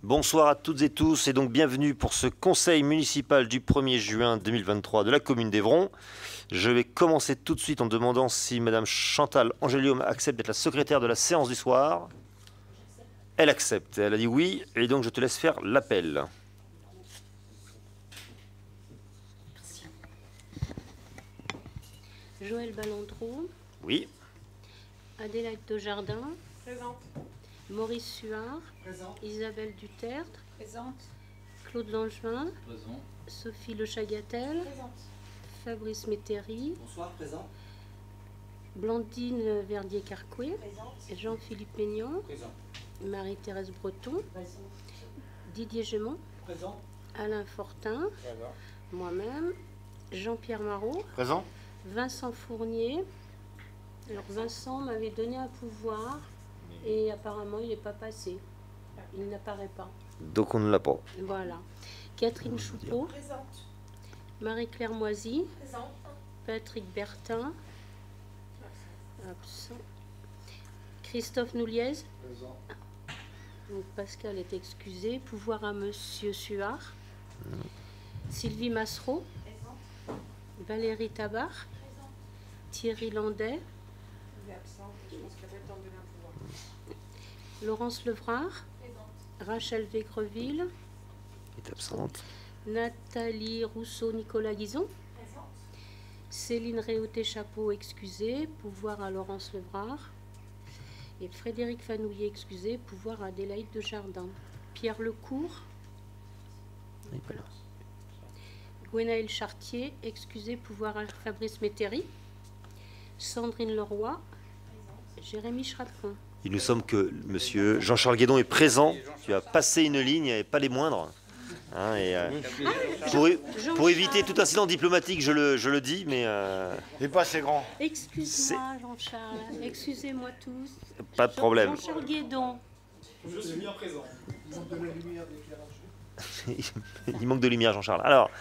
Bonsoir à toutes et tous et donc bienvenue pour ce conseil municipal du 1er juin 2023 de la commune d'Évron. Je vais commencer tout de suite en demandant si Madame Chantal Angelium accepte d'être la secrétaire de la séance du soir. Elle accepte, elle a dit oui et donc je te laisse faire l'appel. Joël Ballandreau. Oui. Adélaïde Dejardin. Présente. Maurice Suard. Présent. Isabelle Dutertre. Présente. Claude Langevin. Présent. Sophie Le Chagatel. Présente. Fabrice Métairie. Bonsoir, présent. Blandine Verdier-Carcoué. Présente. Jean-Philippe Maignan. Présent. Marie-Thérèse Breton. Présente. Didier Gémont. Présent. Alain Fortin. Moi-même. Jean-Pierre Marot. Présent. Vincent Fournier. Alors Vincent m'avait donné un pouvoir et apparemment il n'est pas passé. Il n'apparaît pas. Donc on ne l'a pas. Voilà. Catherine Choupeau. Présente. Marie-Claire Moisy. Présente. Patrick Bertin. Absent. Christophe Nouliez. Présent. Donc Pascal est excusé. Pouvoir à Monsieur Suard. Sylvie Massereau. Présente. Valérie Tabar. Présente. Thierry Landais. Il est absent. Je pense qu'il va attendre de pouvoir. Laurence Levrard. Présente. Rachel Végreville. Est absente. Nathalie Rousseau-Nicolas Guison. Présente. Céline Réauté-Chapeau, excusée. Pouvoir à Laurence Levrard. Et Frédéric Fanouillet, excusé. Pouvoir à Adélaïde Dejardin. Pierre Lecourt. Il est pas là. Gwenaëlle Chartier, excusé. Pouvoir à Fabrice Métairie. Sandrine Leroy. Jérémy Schradrin. Il nous semble que Monsieur Jean-Charles Guédon est présent. Tu as passé une ligne et pas les moindres. Hein, et, pour éviter tout incident diplomatique, je le dis, mais Il n'est pas assez grand. Excuse-moi, Jean-Charles. Excusez-moi tous. pas de problème. Jean-Charles Guédon. Je suis bien présent. Il manque de lumière, Jean-Charles. Alors,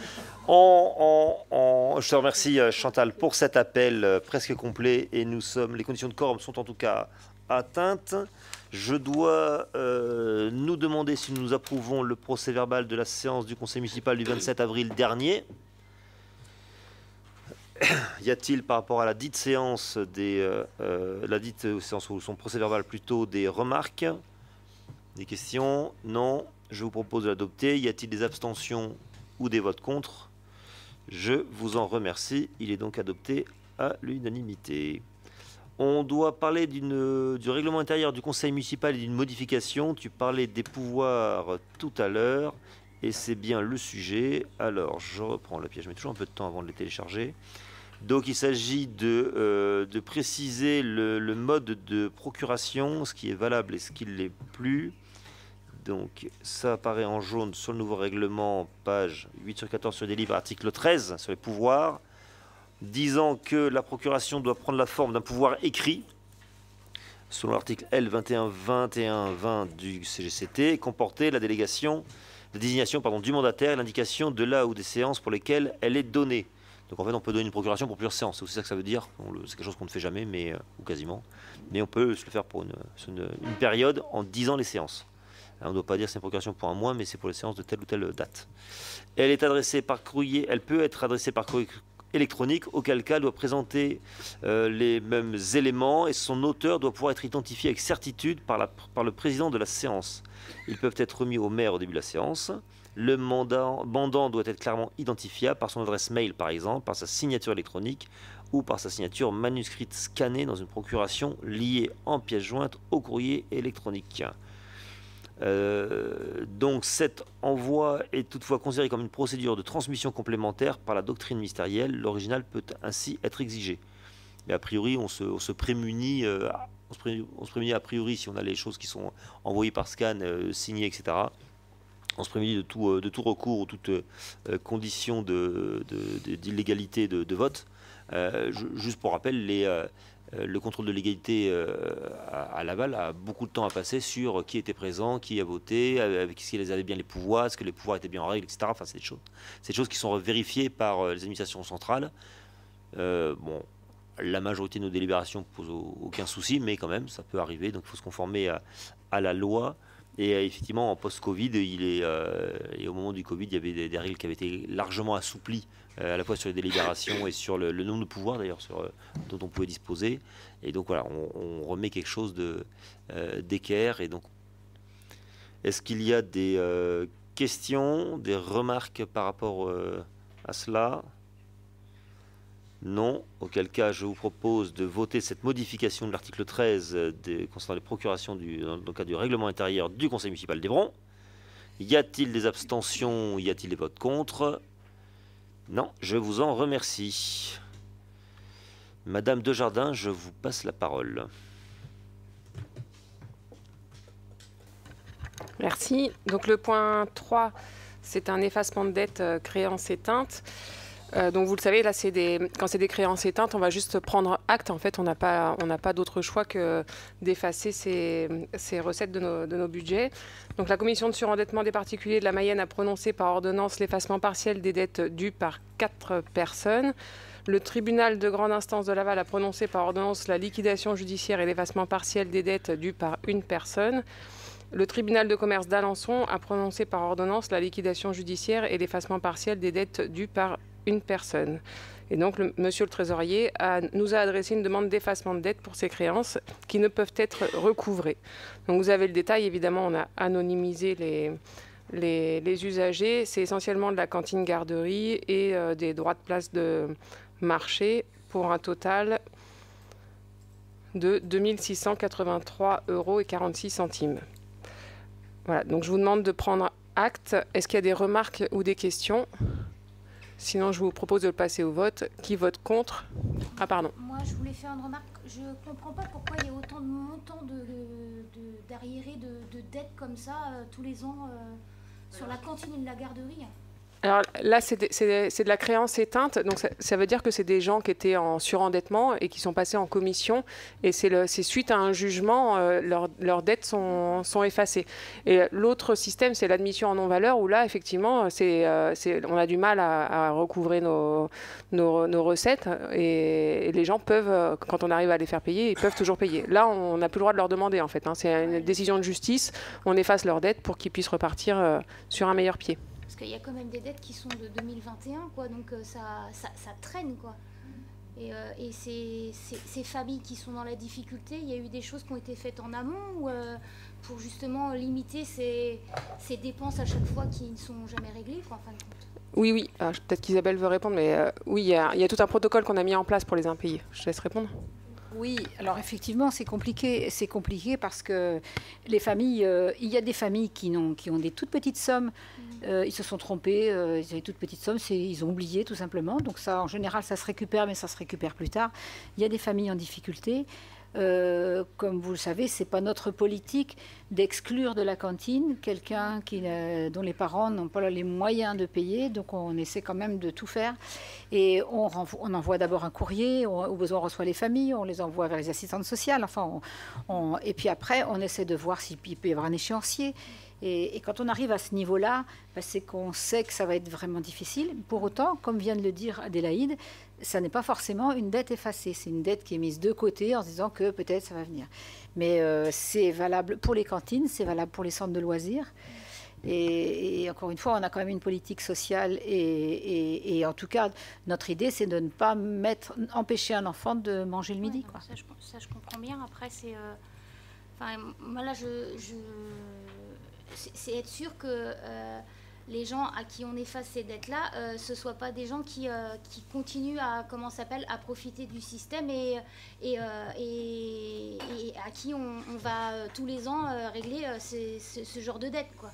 je te remercie, Chantal, pour cet appel presque complet. Et les conditions de quorum sont en tout cas atteintes. Je dois nous demander si nous approuvons le procès-verbal de la séance du conseil municipal du 27 avril dernier. Y a-t-il, par rapport à la dite séance, ou son procès-verbal plutôt, des remarques, des questions? Non. Je vous propose de l'adopter. Y a-t-il des abstentions ou des votes contre? Je vous en remercie. Il est donc adopté à l'unanimité. On doit parler du règlement intérieur du conseil municipal et d'une modification. Tu parlais des pouvoirs tout à l'heure et c'est bien le sujet. Alors, je reprends la pièce. Je mets toujours un peu de temps avant de les télécharger. Donc, il s'agit de préciser le mode de procuration, ce qui est valable et ce qui ne l'est plus. Donc, ça apparaît en jaune sur le nouveau règlement, page 8/14 sur des livres, article 13 sur les pouvoirs, disant que la procuration doit prendre la forme d'un pouvoir écrit, selon l'article L 21-21-20 du CGCT, comporter la désignation du mandataire et l'indication de là ou des séances pour lesquelles elle est donnée. Donc en fait, on peut donner une procuration pour plusieurs séances, c'est aussi ça que ça veut dire. C'est quelque chose qu'on ne fait jamais, ou quasiment. Mais on peut se le faire pour une période en 10 ans les séances. On ne doit pas dire c'est une procuration pour un mois, mais c'est pour les séances de telle ou telle date. Elle est adressée par courrier, elle peut être adressée par courrier électronique, auquel cas elle doit présenter les mêmes éléments et son auteur doit pouvoir être identifié avec certitude par le président de la séance. Ils peuvent être remis au maire au début de la séance. Le mandant doit être clairement identifiable par son adresse mail, par exemple, par sa signature électronique ou par sa signature manuscrite scannée dans une procuration liée en pièce jointe au courrier électronique. Donc cet envoi est toutefois considéré comme une procédure de transmission complémentaire par la doctrine ministérielle. L'original peut ainsi être exigé. Mais a priori, on se prémunit a priori si on a les choses qui sont envoyées par scan, signées, etc. On se prémunit de tout recours ou toute condition d'illégalité de vote. Juste pour rappel, le contrôle de légalité à Laval a beaucoup de temps à passer sur qui était présent, qui a voté, avec qui avait bien les pouvoirs, est-ce que les pouvoirs étaient bien en règle, etc. Enfin, c'est des choses qui sont vérifiées par les administrations centrales. La majorité de nos délibérations ne posent aucun souci, mais quand même, ça peut arriver. Donc, il faut se conformer à la loi Et effectivement, en post-Covid, et au moment du Covid, il y avait des règles qui avaient été largement assouplies, à la fois sur les délibérations et sur le nombre de pouvoirs d'ailleurs dont on pouvait disposer. Et donc voilà, on remet quelque chose d'équerre. Et donc, est-ce qu'il y a des questions, des remarques par rapport à cela? Non, auquel cas je vous propose de voter cette modification de l'article 13 concernant les procurations dans le cadre du règlement intérieur du Conseil municipal d'Évron. Y a-t-il des abstentions? Y a-t-il des votes contre? Non, je vous en remercie. Madame Desjardins, je vous passe la parole. Merci. Donc le point 3, c'est un effacement de dette créance éteinte. Donc vous le savez, là, quand c'est des créances éteintes, on va juste prendre acte. En fait, on n'a pas d'autre choix que d'effacer ces recettes de nos budgets. Donc la commission de surendettement des particuliers de la Mayenne a prononcé par ordonnance l'effacement partiel des dettes dues par 4 personnes. Le tribunal de grande instance de Laval a prononcé par ordonnance la liquidation judiciaire et l'effacement partiel des dettes dues par une personne. Le tribunal de commerce d'Alençon a prononcé par ordonnance la liquidation judiciaire et l'effacement partiel des dettes dues par une personne. Et donc, monsieur le trésorier nous a adressé une demande d'effacement de dette pour ces créances qui ne peuvent être recouvrées. Donc, vous avez le détail. Évidemment, on a anonymisé les usagers. C'est essentiellement de la cantine garderie et des droits de place de marché pour un total de 2 683,46 €. Voilà, donc je vous demande de prendre acte. Est-ce qu'il y a des remarques ou des questions? Sinon, je vous propose de le passer au vote. Qui vote contre? Ah, pardon. Moi, je voulais faire une remarque. Je ne comprends pas pourquoi il y a autant de montants d'arriérés de dettes comme ça tous les ans sur la cantine et la garderie. Alors là, c'est de la créance éteinte. Donc ça veut dire que c'est des gens qui étaient en surendettement et qui sont passés en commission. Et c'est suite à un jugement, leurs dettes sont effacées. Et l'autre système, c'est l'admission en non-valeur, où là, effectivement, on a du mal à recouvrer nos recettes. Et les gens peuvent, quand on arrive à les faire payer, ils peuvent toujours payer. Là, on n'a plus le droit de leur demander, en fait. C'est une décision de justice. On efface leurs dettes pour qu'ils puissent repartir sur un meilleur pied. Parce qu'il y a quand même des dettes qui sont de 2021, quoi, donc ça traîne, quoi. Et ces familles qui sont dans la difficulté, il y a eu des choses qui ont été faites en amont pour justement limiter ces dépenses à chaque fois qui ne sont jamais réglées, quoi, en fin de compte. Oui. Peut-être qu'Isabelle veut répondre, mais oui, il y a tout un protocole qu'on a mis en place pour les impayés. Je laisse répondre. Oui, alors effectivement, c'est compliqué. C'est compliqué parce que les familles, il y a des familles qui ont des toutes petites sommes. Ils se sont trompés, ils avaient des toutes petites sommes, ils ont oublié tout simplement. Donc ça, en général, ça se récupère, mais ça se récupère plus tard. Il y a des familles en difficulté. Comme vous le savez, c'est pas notre politique d'exclure de la cantine quelqu'un dont les parents n'ont pas les moyens de payer. Donc on essaie quand même de tout faire. Et on envoie d'abord un courrier, au besoin on reçoit les familles, on les envoie vers les assistantes sociales. Enfin, et puis après, on essaie de voir s'il peut y avoir un échéancier. Et quand on arrive à ce niveau-là, c'est qu'on sait que ça va être vraiment difficile. Pour autant, comme vient de le dire Adélaïde, ça n'est pas forcément une dette effacée. C'est une dette qui est mise de côté en se disant que peut-être ça va venir. Mais c'est valable pour les cantines, c'est valable pour les centres de loisirs. Et encore une fois, on a quand même une politique sociale. Et en tout cas, notre idée, c'est de ne pas empêcher un enfant de manger le midi. Quoi. Ça, je comprends bien. Après, c'est... moi, là, c'est être sûr que les gens à qui on efface ces dettes-là, ce ne soient pas des gens qui continuent à profiter du système et à qui on va tous les ans régler ce genre de dettes, quoi.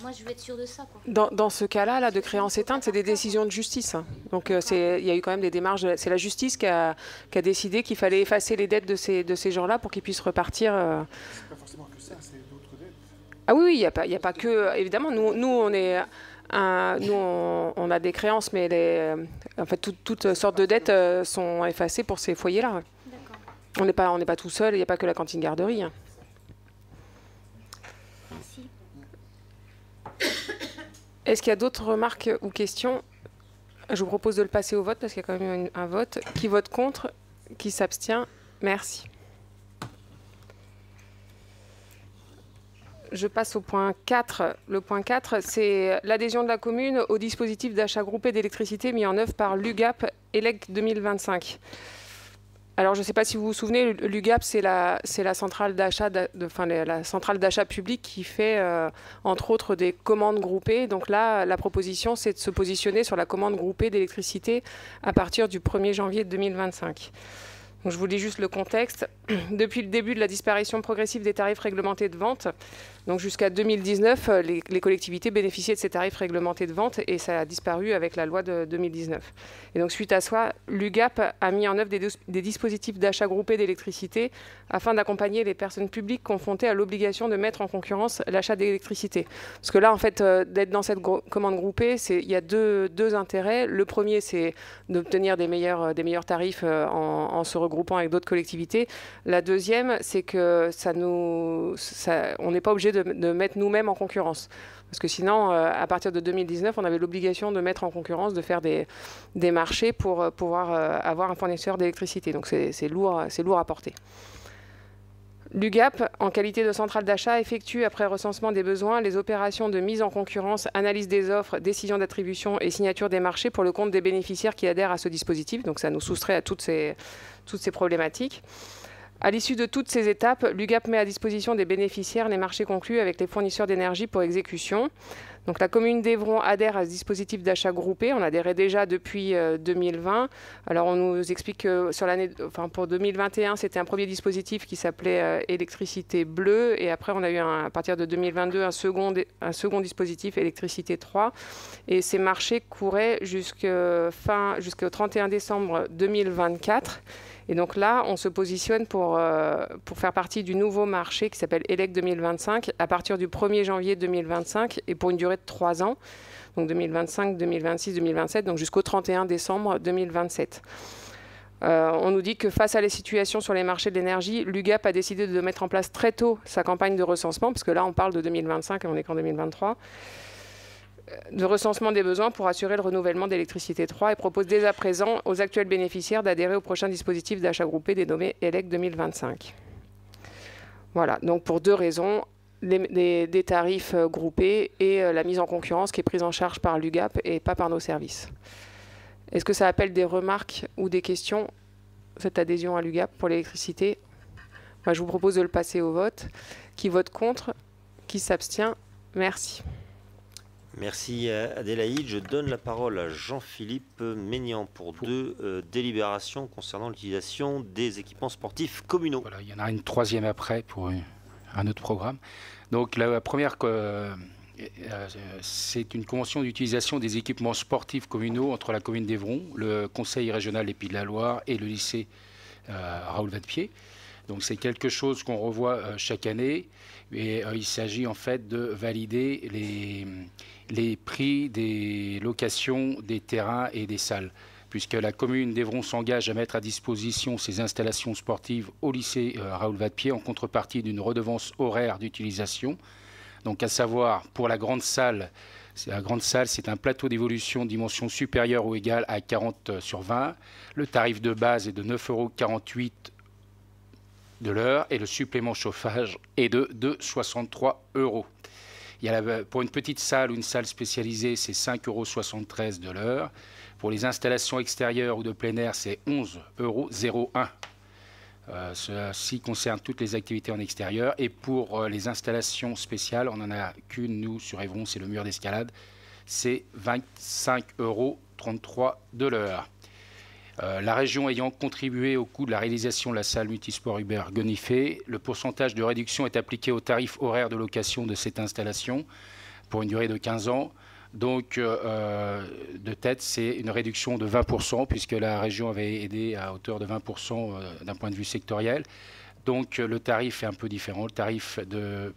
Moi, je veux être sûre de ça, quoi. Dans ce cas-là, de créance éteinte, c'est des décisions de justice. Donc, il y a eu quand même des démarches. C'est la justice qui a décidé qu'il fallait effacer les dettes de ces gens-là pour qu'ils puissent repartir. C'est pas forcément que ça, c'est d'autres dettes. Ah oui, il n'y a pas que... Évidemment, nous on a des créances, mais en fait, toutes sortes de dettes sont effacées pour ces foyers-là. D'accord. On n'est pas tout seul, il n'y a pas que la cantine garderie. Merci. Est-ce qu'il y a d'autres remarques ou questions? Je vous propose de le passer au vote, parce qu'il y a quand même un vote. Qui vote contre? Qui s'abstient? Merci. je passe au point 4. Le point 4, c'est l'adhésion de la commune au dispositif d'achat groupé d'électricité mis en œuvre par l'UGAP ELEC 2025. Alors, je ne sais pas si vous vous souvenez, l'UGAP, c'est la centrale d'achat, la centrale d'achat public qui fait, entre autres, des commandes groupées. Donc là, la proposition, c'est de se positionner sur la commande groupée d'électricité à partir du 1er janvier 2025. Donc, je vous lis juste le contexte. Depuis le début de la disparition progressive des tarifs réglementés de vente, donc jusqu'à 2019, les collectivités bénéficiaient de ces tarifs réglementés de vente et ça a disparu avec la loi de 2019. Et donc suite à ça, l'UGAP a mis en œuvre des dispositifs d'achat groupé d'électricité afin d'accompagner les personnes publiques confrontées à l'obligation de mettre en concurrence l'achat d'électricité. Parce que là, en fait, d'être dans cette commande groupée, il y a deux intérêts. Le premier, c'est d'obtenir des meilleurs tarifs en se regroupant avec d'autres collectivités. La deuxième, c'est que on n'est pas obligé de mettre nous-mêmes en concurrence. Parce que sinon, à partir de 2019, on avait l'obligation de mettre en concurrence, de faire des marchés pour pouvoir avoir un fournisseur d'électricité. Donc c'est lourd à porter. L'UGAP, en qualité de centrale d'achat, effectue, après recensement des besoins, les opérations de mise en concurrence, analyse des offres, décision d'attribution et signature des marchés pour le compte des bénéficiaires qui adhèrent à ce dispositif. Donc ça nous soustrait à toutes ces problématiques. À l'issue de toutes ces étapes, l'UGAP met à disposition des bénéficiaires les marchés conclus avec les fournisseurs d'énergie pour exécution. Donc la commune d'Évron adhère à ce dispositif d'achat groupé. On adhérait déjà depuis 2020. Alors on nous explique que pour 2021, c'était un premier dispositif qui s'appelait électricité bleue. Et après, on a eu à partir de 2022 un second dispositif électricité 3. Et ces marchés couraient jusqu'au 31 décembre 2024. Et donc là, on se positionne pour faire partie du nouveau marché qui s'appelle ELEC 2025 à partir du 1er janvier 2025 et pour une durée de 3 ans, donc 2025, 2026, 2027, donc jusqu'au 31 décembre 2027. On nous dit que face à la situation sur les marchés de l'énergie, l'UGAP a décidé de mettre en place très tôt sa campagne de recensement, parce que là, on parle de 2025 et on n'est qu'en 2023. De recensement des besoins pour assurer le renouvellement d'électricité 3 et propose dès à présent aux actuels bénéficiaires d'adhérer au prochain dispositif d'achat groupé dénommé ELEC 2025. Voilà, donc pour 2 raisons, des tarifs groupés et la mise en concurrence qui est prise en charge par l'UGAP et pas par nos services. Est-ce que ça appelle des remarques ou des questions, cette adhésion à l'UGAP pour l'électricité? Moi, je vous propose de le passer au vote. Qui vote contre? Qui s'abstient? Merci. Merci Adélaïde. Je donne la parole à Jean-Philippe Maignan pour 2 délibérations concernant l'utilisation des équipements sportifs communaux. Voilà, il y en a une 3e après pour un autre programme. Donc la première, c'est une convention d'utilisation des équipements sportifs communaux entre la commune d'Évron, le Conseil régional des Pays de la Loire et le lycée Raoul Vadepied. Donc c'est quelque chose qu'on revoit chaque année et il s'agit en fait de valider les prix des locations des terrains et des salles, puisque la commune d'Évron s'engage à mettre à disposition ses installations sportives au lycée Raoul Vadepied en contrepartie d'une redevance horaire d'utilisation. Donc à savoir, pour la grande salle, c'est un plateau d'évolution de dimension supérieure ou égale à 40/20. Le tarif de base est de 9,48 € de l'heure et le supplément chauffage est de 2,63 €. Pour une petite salle ou une salle spécialisée, c'est 5,73 € de l'heure. Pour les installations extérieures ou de plein air, c'est 11,01 €. Ceci concerne toutes les activités en extérieur. Et pour les installations spéciales, on n'en a qu'une, nous, sur Évron, c'est le mur d'escalade, c'est 25,33 € de l'heure. La région ayant contribué au coût de la réalisation de la salle multisport Hubert Gonifé, le pourcentage de réduction est appliqué au tarif horaire de location de cette installation pour une durée de 15 ans. Donc, de tête, c'est une réduction de 20%, puisque la région avait aidé à hauteur de 20% d'un point de vue sectoriel. Donc, le tarif est un peu différent. Le tarif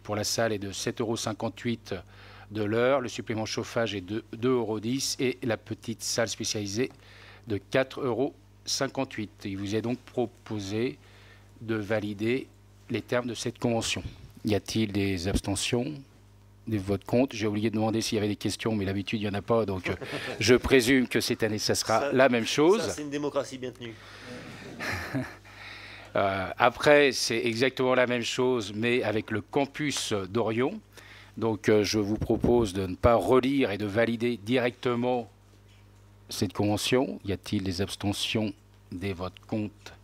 pour la salle est de 7,58 € de l'heure. Le supplément chauffage est de 2,10 € et la petite salle spécialisée de 4,58 €. Il vous est donc proposé de valider les termes de cette convention. Y a-t-il des abstentions, des votes contre? J'ai oublié de demander s'il y avait des questions, mais d'habitude, il n'y en a pas. Donc, je présume que cette année, ça sera la même chose. Ça, c'est une démocratie bien tenue. Après, c'est exactement la même chose, mais avec le campus d'Orion. Donc je vous propose de ne pas relire et de valider directement cette convention. Y a-t-il des abstentions, des votes contre?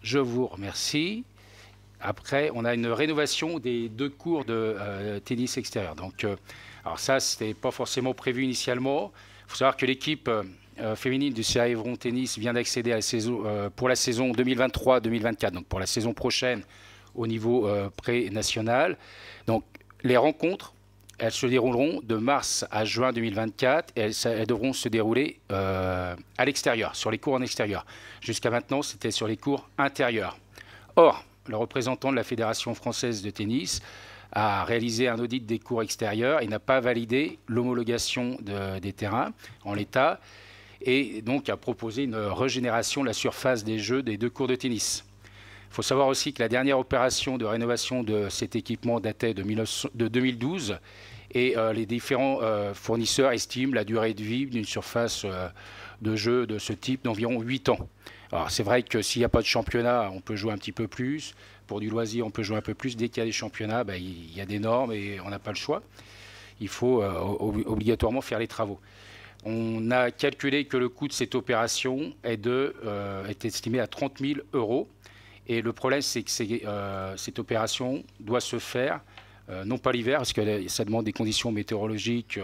Je vous remercie. Après, on a une rénovation des 2 cours de tennis extérieur. Donc, alors ça, ce n'était pas forcément prévu initialement. Il faut savoir que l'équipe féminine du CA Évron Tennis vient d'accéder à la saison, pour la saison 2023-2024, donc pour la saison prochaine au niveau pré-national. Donc, les rencontres, elles se dérouleront de mars à juin 2024 et elles devront se dérouler à l'extérieur, sur les cours en extérieur. Jusqu'à maintenant, c'était sur les cours intérieurs. Or, le représentant de la Fédération française de tennis a réalisé un audit des cours extérieurs et n'a pas validé l'homologation des terrains en l'état et donc a proposé une régénération de la surface des jeux des 2 cours de tennis. Il faut savoir aussi que la dernière opération de rénovation de cet équipement datait de 2012 et les différents fournisseurs estiment la durée de vie d'une surface de jeu de ce type d'environ 8 ans. Alors c'est vrai que s'il n'y a pas de championnat, on peut jouer un petit peu plus. Pour du loisir, on peut jouer un peu plus. Dès qu'il y a des championnats, il y a des normes et on n'a pas le choix. Il faut obligatoirement faire les travaux. On a calculé que le coût de cette opération est estimé à 30 000 €. Et le problème, c'est que cette opération doit se faire, non pas l'hiver, parce que ça demande des conditions météorologiques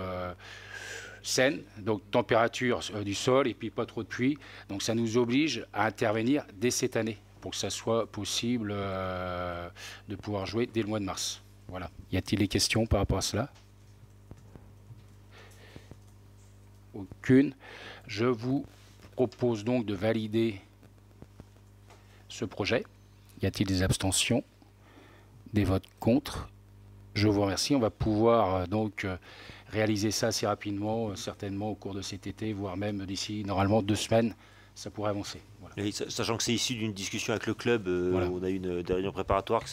saines, donc température du sol et puis pas trop de pluie. Donc ça nous oblige à intervenir dès cette année pour que ça soit possible de pouvoir jouer dès le mois de mars. Voilà. Y a-t-il des questions par rapport à cela? Aucune. Je vous propose donc de valider ce projet. Y a-t-il des abstentions? Des votes contre? Je vous remercie. On va pouvoir donc réaliser ça assez rapidement, certainement au cours de cet été, voire même d'ici normalement 2 semaines, ça pourrait avancer. Voilà. Et sachant que c'est issu d'une discussion avec le club, Voilà. on a eu des réunions préparatoires, que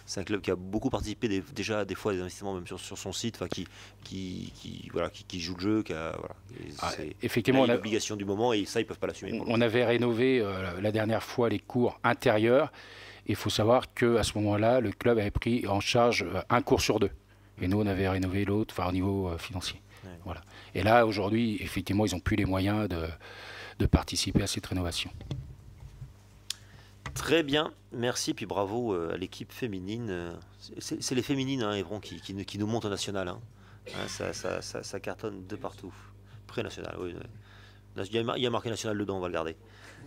c'est un club qui a beaucoup participé déjà des fois à des investissements même sur son site, qui joue le jeu, effectivement, on a l'obligation du moment et ça ils peuvent pas l'assumer. On avait rénové la dernière fois les cours intérieurs. Il faut savoir qu'à ce moment-là, le club avait pris en charge 1 cours sur 2. Et nous, on avait rénové l'autre, au niveau financier. Ouais. Voilà. Et là, aujourd'hui, effectivement, ils n'ont plus les moyens de participer à cette rénovation. Très bien, merci, puis bravo à l'équipe féminine. C'est les féminines, Évron, qui nous montent au national. Ça cartonne de partout. Pré-national, oui. Il y a marqué national dedans, on va le garder.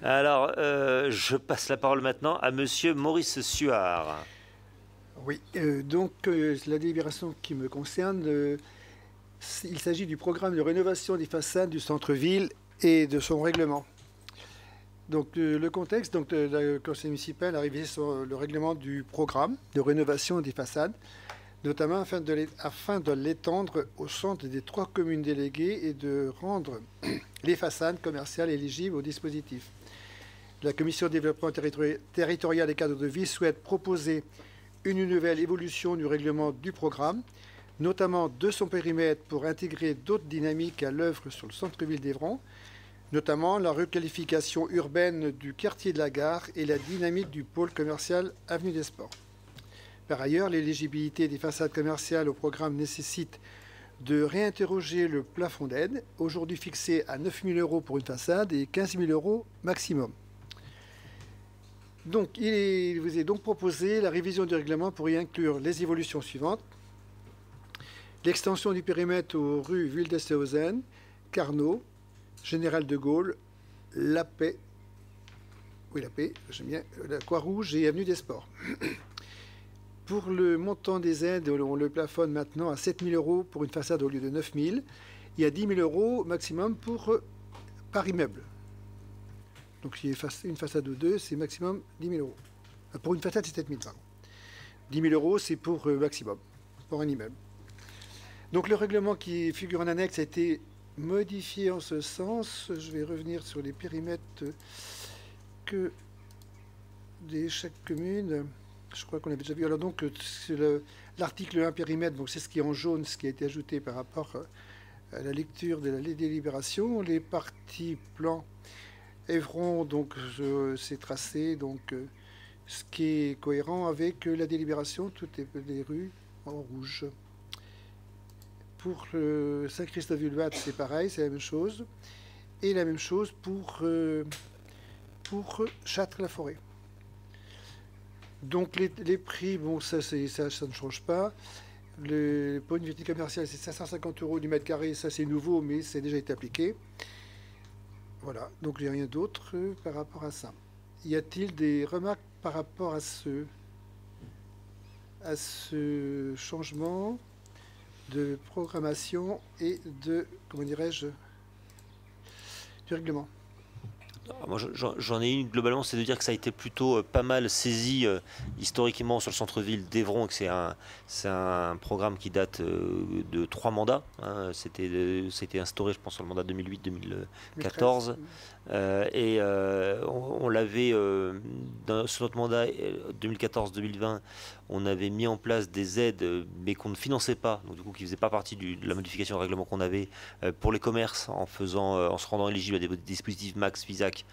Alors, je passe la parole maintenant à Monsieur Maurice Suard. Oui, la délibération qui me concerne, il s'agit du programme de rénovation des façades du centre-ville et de son règlement. Donc, le contexte, le conseil municipal a révisé le règlement du programme de rénovation des façades, notamment afin de l'étendre au centre des 3 communes déléguées et de rendre les façades commerciales éligibles au dispositif. La commission de développement territorial et cadre de vie souhaite proposer une nouvelle évolution du règlement du programme, notamment de son périmètre pour intégrer d'autres dynamiques à l'œuvre sur le centre-ville d'Évron, notamment la requalification urbaine du quartier de la gare et la dynamique du pôle commercial Avenue des Sports. Par ailleurs, l'éligibilité des façades commerciales au programme nécessite de réinterroger le plafond d'aide, aujourd'hui fixé à 9 000 € pour une façade et 15 000 € maximum. Donc, il vous est donc proposé la révision du règlement pour y inclure les évolutions suivantes. L'extension du périmètre aux rues Wildeshausen, Carnot, Général de Gaulle, La Paix, j'aime bien, la Croix-Rouge et Avenue des Sports. Pour le montant des aides, on le plafonne maintenant à 7 000 € pour une façade au lieu de 9 000 et à 10 000 € maximum par immeuble. Donc, si une façade ou 2, c'est maximum 10 000 €. Pour une façade, c'est 7 000 €, pardon. 10 000 €, c'est pour maximum, pour un immeuble. Donc, le règlement qui figure en annexe a été modifié en ce sens. Je vais revenir sur les périmètres de chaque commune. Je crois qu'on avait déjà vu. Alors, donc, l'article 1 périmètre, donc c'est ce qui est en jaune, ce qui a été ajouté par rapport à la lecture de la délibération. Les parties plans Évron, donc c'est tracé, donc ce qui est cohérent avec la délibération, toutes les rues en rouge. Pour Saint-Christophe-Vulvat, c'est pareil, c'est la même chose. Et la même chose pour Châtres-la-Forêt. Donc les prix, bon, ça ne change pas. Pour une unité commerciale, c'est 550 € du mètre carré. Ça, c'est nouveau, mais c'est déjà été appliqué. Voilà, donc il n'y a rien d'autre par rapport à ça. Y a-t-il des remarques par rapport à ce changement de programmation et de, comment dirais-je, du règlement? Moi, j'en ai une globalement, c'est de dire que ça a été plutôt pas mal saisi historiquement sur le centre-ville d'Évron, et que c'est un programme qui date de 3 mandats. Hein. C'était instauré, je pense, sur le mandat 2008-2014. On l'avait, sur notre mandat 2014-2020, on avait mis en place des aides, mais qu'on ne finançait pas, donc du coup qui ne faisaient pas partie de la modification de règlement qu'on avait pour les commerces, en se rendant éligible à des dispositifs Max, Fisac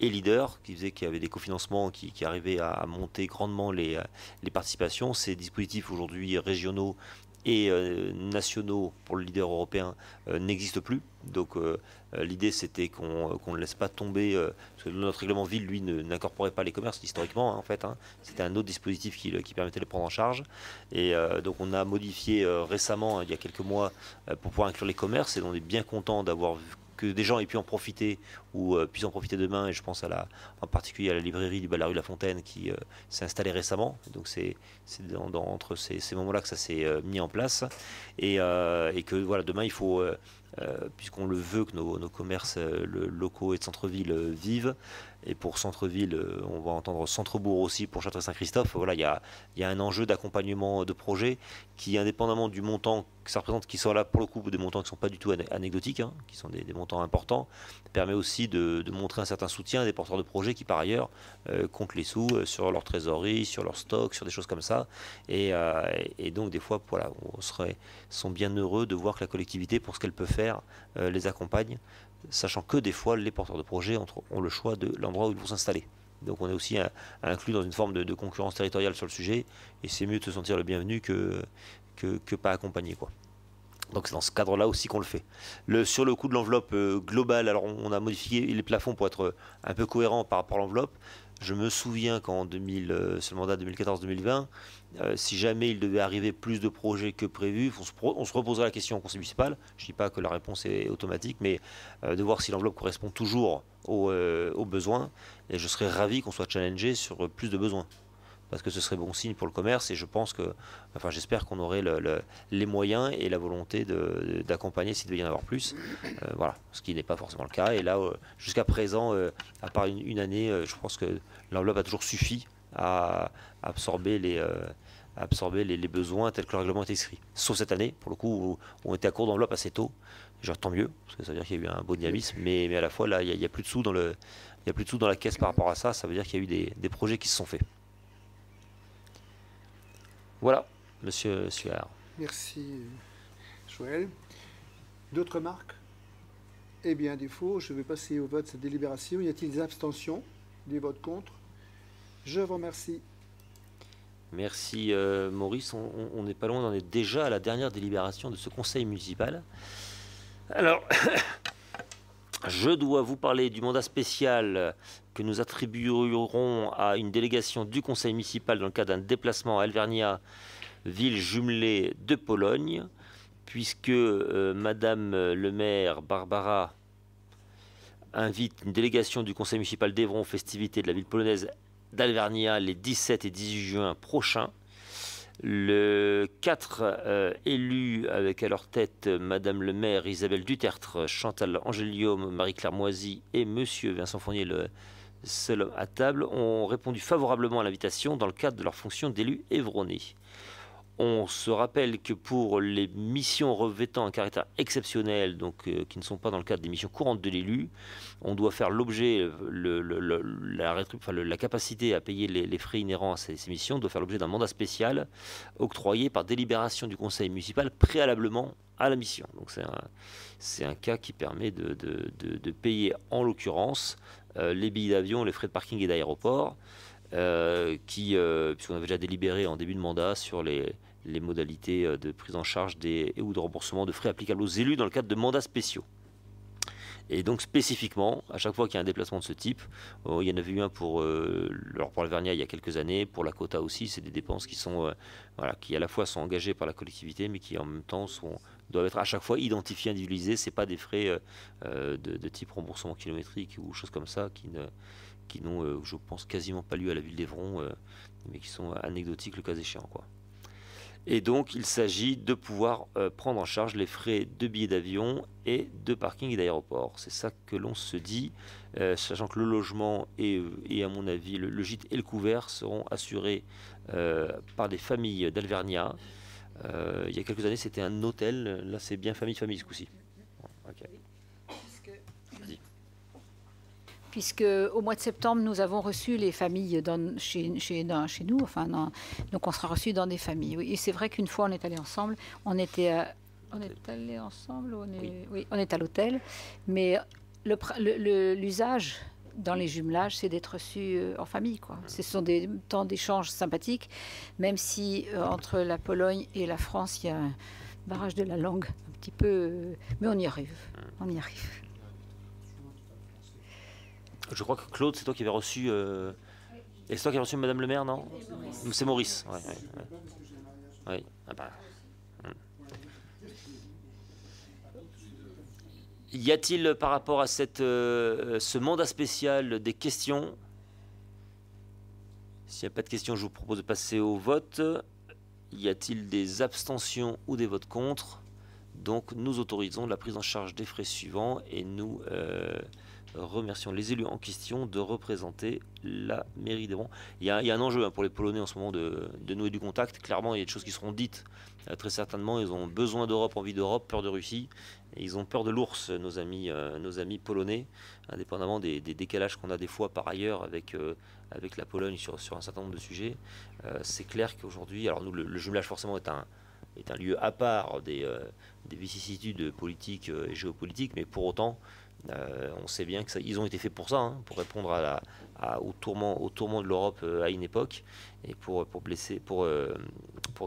et Leader, qui faisait qu'il y avait des cofinancements qui arrivaient à monter grandement les participations. Ces dispositifs aujourd'hui régionaux et nationaux pour le leader européen n'existent plus. Donc l'idée c'était qu'on ne laisse pas tomber, parce que notre règlement ville, lui, n'incorporait pas les commerces historiquement, hein, en fait. Hein. C'était un autre dispositif qui permettait de les prendre en charge. Et donc on a modifié récemment, il y a quelques mois, pour pouvoir inclure les commerces, et on est bien content d'avoir vu que des gens aient pu en profiter ou puissent en profiter demain. Et je pense en particulier à la librairie du bas de la rue La Fontaine qui s'est installée récemment. Donc c'est entre ces moments-là que ça s'est mis en place. Et que voilà, demain il faut, puisqu'on le veut, que nos commerces locaux et de centre-ville vivent. Et pour centre-ville, on va entendre centre-bourg aussi pour Château-Saint-Christophe. Voilà, il y a un enjeu d'accompagnement de projet qui, indépendamment du montant que ça représente, qui sont là pour le coup des montants qui ne sont pas du tout anecdotiques, hein, qui sont des montants importants, permet aussi de montrer un certain soutien à des porteurs de projets qui, par ailleurs, comptent les sous sur leur trésorerie, sur leur stock, sur des choses comme ça. Et donc, des fois, voilà, sont bien heureux de voir que la collectivité, pour ce qu'elle peut faire, les accompagne, sachant que des fois, les porteurs de projets ont le choix de l'endroit où ils vont s'installer. Donc on est aussi inclus dans une forme de concurrence territoriale sur le sujet, et c'est mieux de se sentir le bienvenu que pas accompagné, quoi. Donc c'est dans ce cadre-là aussi qu'on le fait. Sur le coût de l'enveloppe globale, alors on a modifié les plafonds pour être un peu cohérent par rapport à l'enveloppe. Je me souviens qu'en sur le mandat 2014-2020, si jamais il devait arriver plus de projets que prévu, on se reposera la question au conseil municipal. Je ne dis pas que la réponse est automatique, mais de voir si l'enveloppe correspond toujours aux besoins. Et je serais ravi qu'on soit challengé sur plus de besoins, parce que ce serait bon signe pour le commerce. Et je pense j'espère qu'on aurait les moyens et la volonté d'accompagner s'il devait y en avoir plus. Voilà, ce qui n'est pas forcément le cas. Et là, jusqu'à présent, à part une année, je pense que l'enveloppe a toujours suffi à absorber les besoins tels que le règlement est écrit. Sauf cette année, pour le coup, où on était à court d'enveloppe assez tôt. Genre, tant mieux, parce que ça veut dire qu'il y a eu un beau dynamisme, mais à la fois, là, il n'y a plus de sous dans la caisse par rapport à ça. Ça veut dire qu'il y a eu des projets qui se sont faits. Voilà, monsieur Suard. Merci, Joël. D'autres remarques? Eh bien, à défaut, je vais passer au vote de cette délibération. Y a-t-il des abstentions? Des votes contre? Je vous remercie. Merci Maurice. On n'est pas loin, on est déjà à la dernière délibération de ce conseil municipal. Alors, je dois vous parler du mandat spécial que nous attribuerons à une délégation du conseil municipal dans le cadre d'un déplacement à Alvernia, ville jumelée de Pologne, puisque Madame le maire Barbara invite une délégation du conseil municipal d'Évron aux festivités de la ville polonaise d'Alvernia les 17 et 18 juin prochains. Le 4 élus avec à leur tête Madame le maire Isabelle Dutertre, Chantal Angélium, Marie-Claire Moisy et Monsieur Vincent Fournier, le seul homme à table, ont répondu favorablement à l'invitation dans le cadre de leur fonction d'élus évronnais. On se rappelle que pour les missions revêtant un caractère exceptionnel, donc qui ne sont pas dans le cadre des missions courantes de l'élu, on doit faire l'objet, la capacité à payer les frais inhérents à ces missions doit faire l'objet d'un mandat spécial octroyé par délibération du conseil municipal préalablement à la mission. Donc c'est un cas qui permet de payer en l'occurrence les billets d'avion, les frais de parking et d'aéroport, puisqu'on avait déjà délibéré en début de mandat sur les les modalités de prise en charge ou de remboursement de frais applicables aux élus dans le cadre de mandats spéciaux. Et donc spécifiquement, à chaque fois qu'il y a un déplacement de ce type, il y en avait eu un pour Alvernia il y a quelques années, pour la Cota aussi, c'est des dépenses qui sont qui à la fois sont engagées par la collectivité, mais qui en même temps doivent être à chaque fois identifiés, individualisés. C'est pas des frais de type remboursement kilométrique ou choses comme ça qui n'ont, je pense, quasiment pas lieu à la ville d'Evron, mais qui sont anecdotiques le cas échéant, quoi. Et donc, il s'agit de pouvoir prendre en charge les frais de billets d'avion et de parking et d'aéroport. C'est ça que l'on se dit, sachant que le logement et à mon avis, le gîte et le couvert seront assurés par des familles d'Alvernia. Il y a quelques années, c'était un hôtel. Là, c'est bien famille ce coup-ci. Okay. Puisque au mois de septembre, nous avons reçu les familles chez nous, donc on sera reçus dans des familles. Oui. Et c'est vrai qu'une fois, on est allé ensemble. On est allé ensemble. Oui, on est à l'hôtel. Mais l'usage dans les jumelages, c'est d'être reçus en famille, quoi. Ce sont des temps d'échange sympathiques, même si entre la Pologne et la France, il y a un barrage de la langue un petit peu, mais on y arrive. On y arrive. Je crois que Claude, c'est toi qui avais reçu. Et c'est toi qui as reçu Madame le maire, non? C'est Maurice. Ouais. Oui. Ah bah. Y a-t-il par rapport à ce mandat spécial des questions? S'il n'y a pas de questions, je vous propose de passer au vote. Y a-t-il des abstentions ou des votes contre? Donc nous autorisons la prise en charge des frais suivants et nous remercions les élus en question de représenter la mairie d'Evron. Il y a un enjeu pour les Polonais en ce moment de nouer du contact. Clairement, il y a des choses qui seront dites très certainement. Ils ont besoin d'Europe, envie d'Europe, peur de Russie. Et ils ont peur de l'ours, nos amis polonais, indépendamment des décalages qu'on a des fois par ailleurs avec la Pologne sur un certain nombre de sujets. C'est clair qu'aujourd'hui, alors nous, le jumelage forcément est un lieu à part des vicissitudes politiques et géopolitiques, mais pour autant, on sait bien qu'ils ont été faits pour ça, pour répondre au tourment de l'Europe à une époque et pour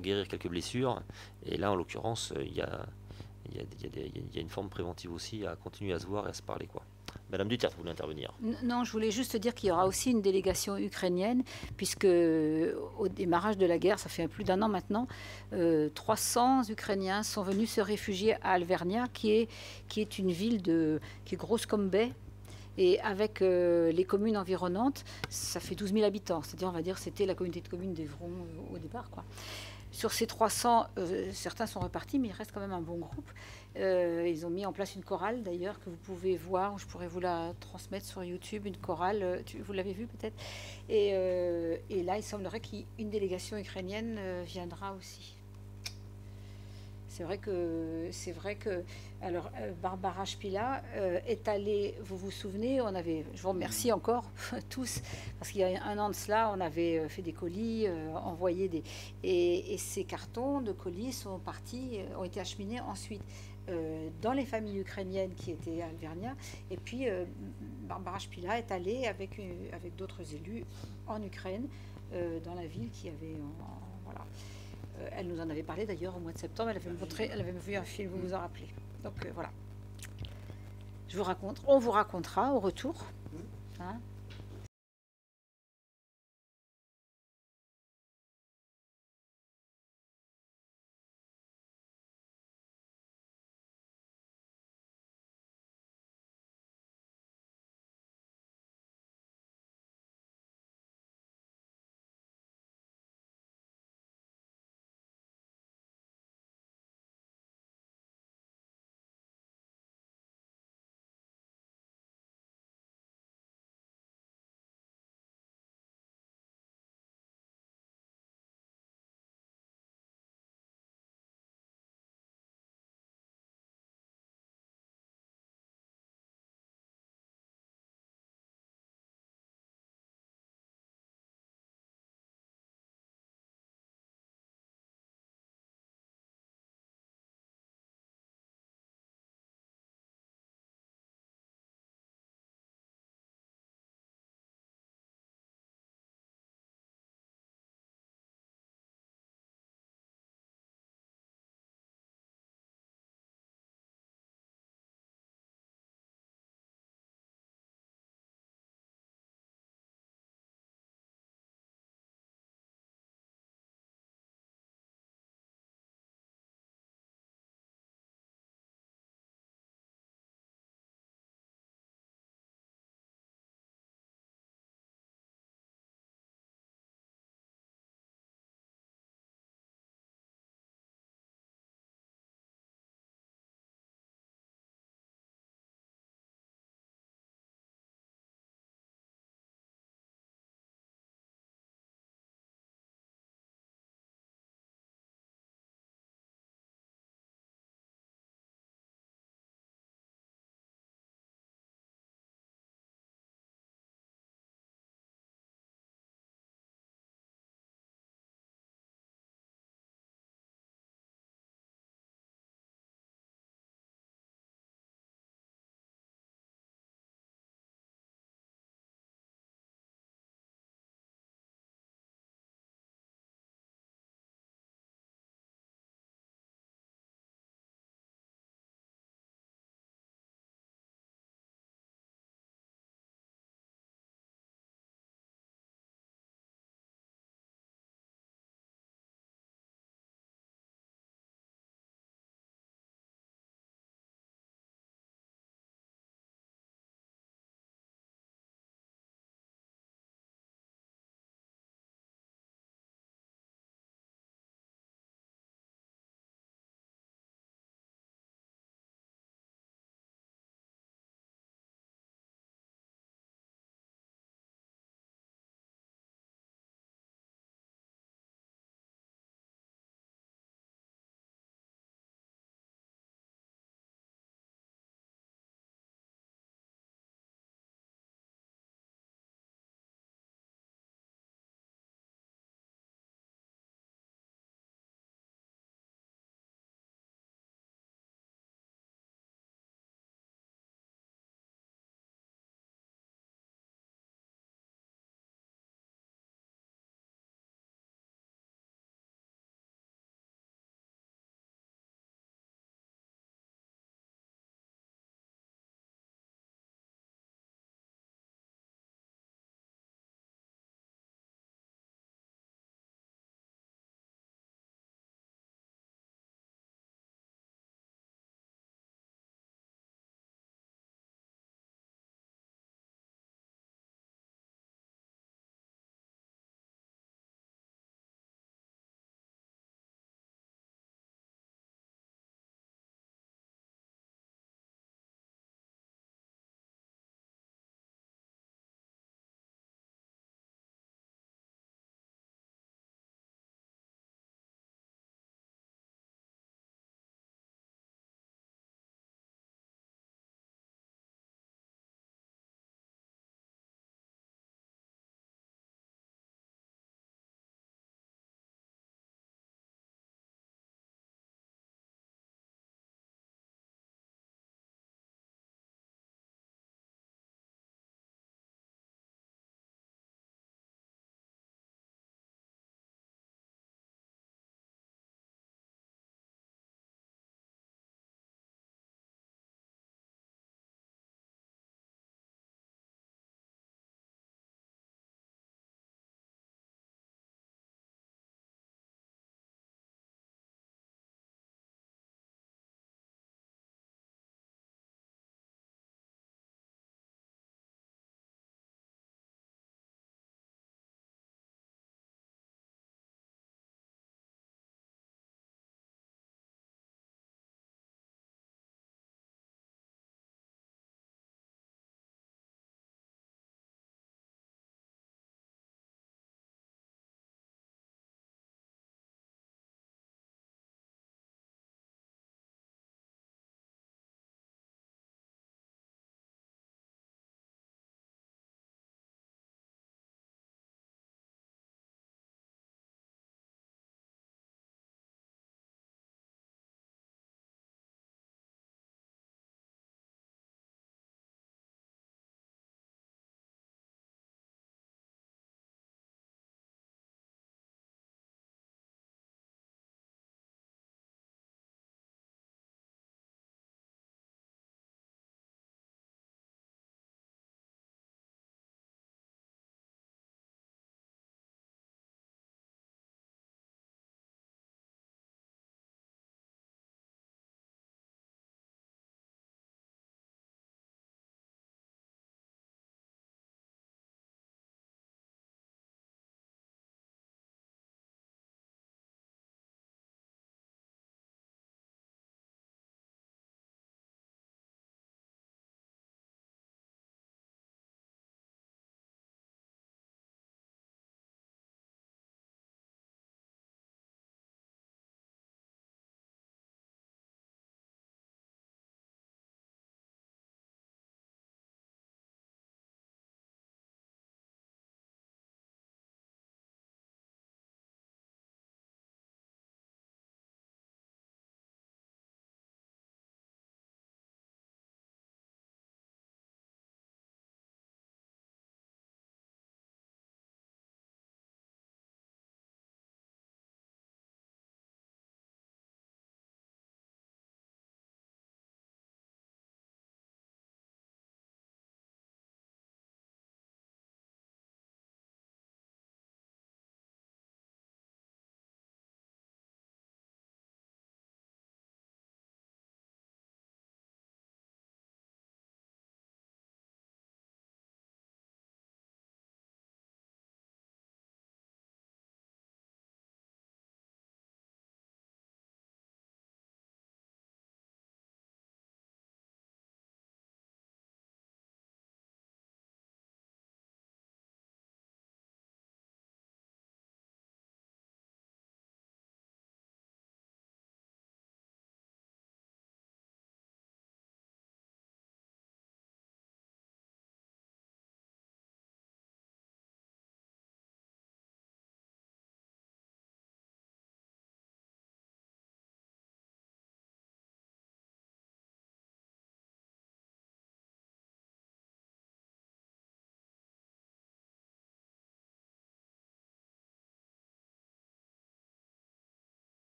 guérir quelques blessures. Et là, en l'occurrence, il y a une forme préventive aussi à continuer à se voir et à se parler, quoi. Madame Duterte, vous voulez intervenir? Non, je voulais juste dire qu'il y aura aussi une délégation ukrainienne, puisque au démarrage de la guerre, ça fait plus d'un an maintenant, 300 Ukrainiens sont venus se réfugier à Alvernia, qui est une ville qui est grosse comme Baie. Et avec les communes environnantes, ça fait 12 000 habitants. C'est-à-dire, on va dire, c'était la communauté de communes d'Evron au départ, quoi. Sur ces 300, certains sont repartis, mais il reste quand même un bon groupe. Ils ont mis en place une chorale, d'ailleurs, que vous pouvez voir. Je pourrais vous la transmettre sur YouTube, une chorale. Vous l'avez vue peut-être. Et là, il semblerait qu'une délégation ukrainienne viendra aussi. C'est vrai que alors Barbara Spila est allée, vous vous souvenez, je vous remercie encore tous, parce qu'il y a un an de cela, on avait fait des colis, envoyé et ces cartons de colis ont été acheminés ensuite dans les familles ukrainiennes qui étaient à Alvernia, et puis Barbara Spila est allée avec d'autres élus en Ukraine, dans la ville qui avait voilà. Elle nous en avait parlé d'ailleurs au mois de septembre. Elle avait vu un film, vous vous en rappelez. Donc voilà. On vous racontera au retour.